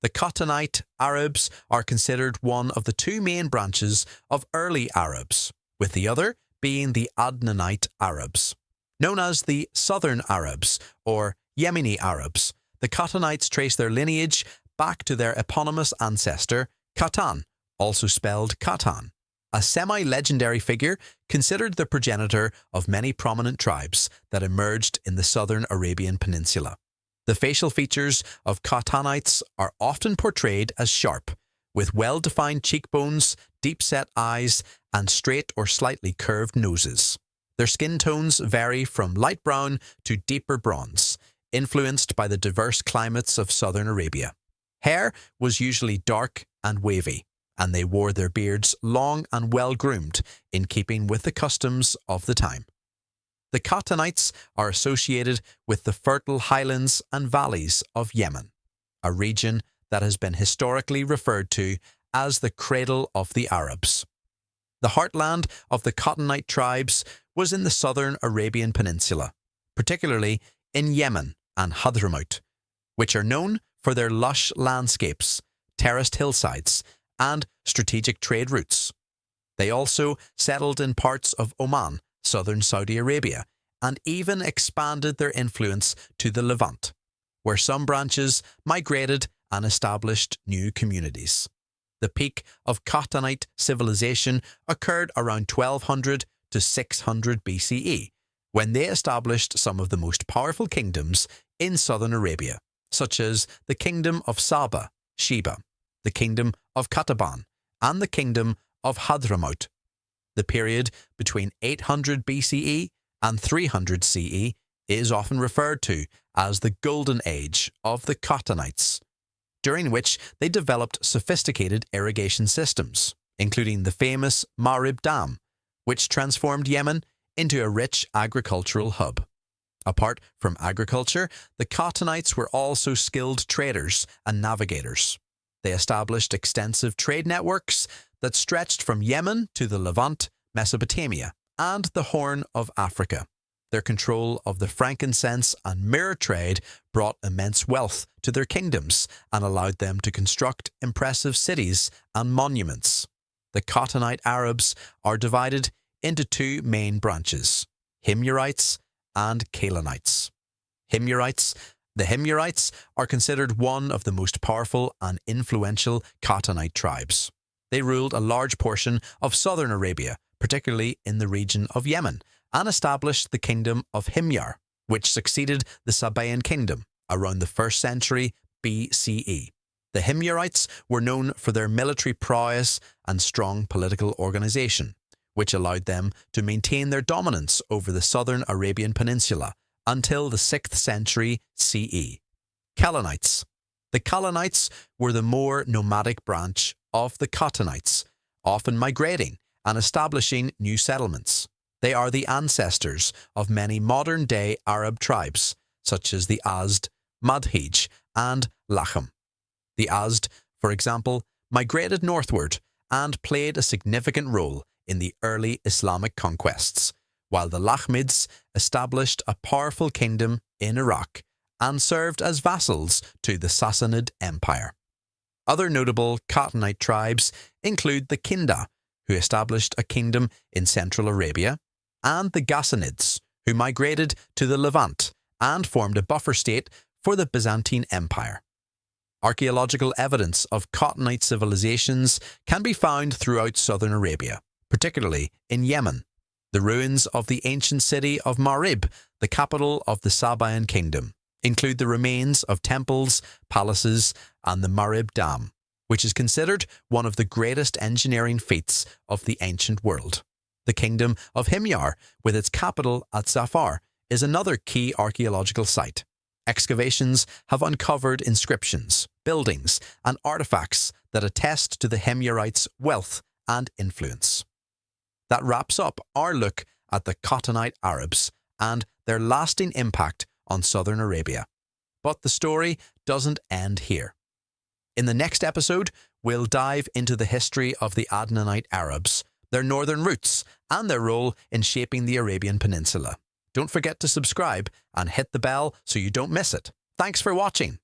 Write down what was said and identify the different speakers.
Speaker 1: The Qahtanite Arabs are considered one of the two main branches of early Arabs, with the other being the Adnanite Arabs. Known as the Southern Arabs or Yemeni Arabs, the Qahtanites trace their lineage back to their eponymous ancestor, Qahtan, also spelled Qahtan, a semi-legendary figure considered the progenitor of many prominent tribes that emerged in the southern Arabian Peninsula. The facial features of Qahtanites are often portrayed as sharp, with well-defined cheekbones, deep-set eyes, and straight or slightly curved noses. Their skin tones vary from light brown to deeper bronze, influenced by the diverse climates of southern Arabia. Hair was usually dark and wavy, and they wore their beards long and well-groomed in keeping with the customs of the time. The Qahtanites are associated with the fertile highlands and valleys of Yemen, a region that has been historically referred to as the cradle of the Arabs. The heartland of the Qahtanite tribes was in the southern Arabian Peninsula, particularly in Yemen and Hadramaut, which are known for their lush landscapes, terraced hillsides, and strategic trade routes. They also settled in parts of Oman, southern Saudi Arabia, and even expanded their influence to the Levant, where some branches migrated and established new communities. The peak of Qahtanite civilization occurred around 1200 to 600 BCE, when they established some of the most powerful kingdoms in southern Arabia, such as the Kingdom of Saba, Sheba, the Kingdom of Qataban, and the Kingdom of Hadramaut. The period between 800 BCE and 300 CE is often referred to as the Golden Age of the Qahtanites, during which they developed sophisticated irrigation systems, including the famous Marib Dam, which transformed Yemen into a rich agricultural hub. Apart from agriculture, the Qahtanites were also skilled traders and navigators. They established extensive trade networks that stretched from Yemen to the Levant, Mesopotamia, and the Horn of Africa. Their control of the frankincense and myrrh trade brought immense wealth to their kingdoms and allowed them to construct impressive cities and monuments. The Qahtanite Arabs are divided into two main branches, Himyarites and Canaanites. The Himyarites are considered one of the most powerful and influential Qahtanite tribes. They ruled a large portion of southern Arabia, particularly in the region of Yemen, and established the kingdom of Himyar, which succeeded the Sabaean kingdom around the 1st century BCE. The Himyarites were known for their military prowess and strong political organization, which allowed them to maintain their dominance over the southern Arabian Peninsula until the 6th century CE. Canaanites. The Canaanites were the more nomadic branch of the Qahtanites, often migrating and establishing new settlements. They are the ancestors of many modern-day Arab tribes, such as the Azd, Madhij, and Lachem. The Azd, for example, migrated northward and played a significant role in the early Islamic conquests, while the Lachmids established a powerful kingdom in Iraq and served as vassals to the Sassanid Empire. Other notable Qahtanite tribes include the Kinda, who established a kingdom in central Arabia, and the Ghassanids, who migrated to the Levant and formed a buffer state for the Byzantine Empire. Archaeological evidence of Qahtanite civilizations can be found throughout southern Arabia, particularly in Yemen. The ruins of the ancient city of Marib, the capital of the Sabaean kingdom, include the remains of temples, palaces, and the Marib Dam, which is considered one of the greatest engineering feats of the ancient world. The kingdom of Himyar, with its capital at Zafar, is another key archaeological site. Excavations have uncovered inscriptions, buildings, and artifacts that attest to the Himyarites' wealth and influence. That wraps up our look at the Qahtanite Arabs and their lasting impact on southern Arabia. But the story doesn't end here. In the next episode, we'll dive into the history of the Adnanite Arabs, their northern roots, and their role in shaping the Arabian Peninsula. Don't forget to subscribe and hit the bell so you don't miss it. Thanks for watching.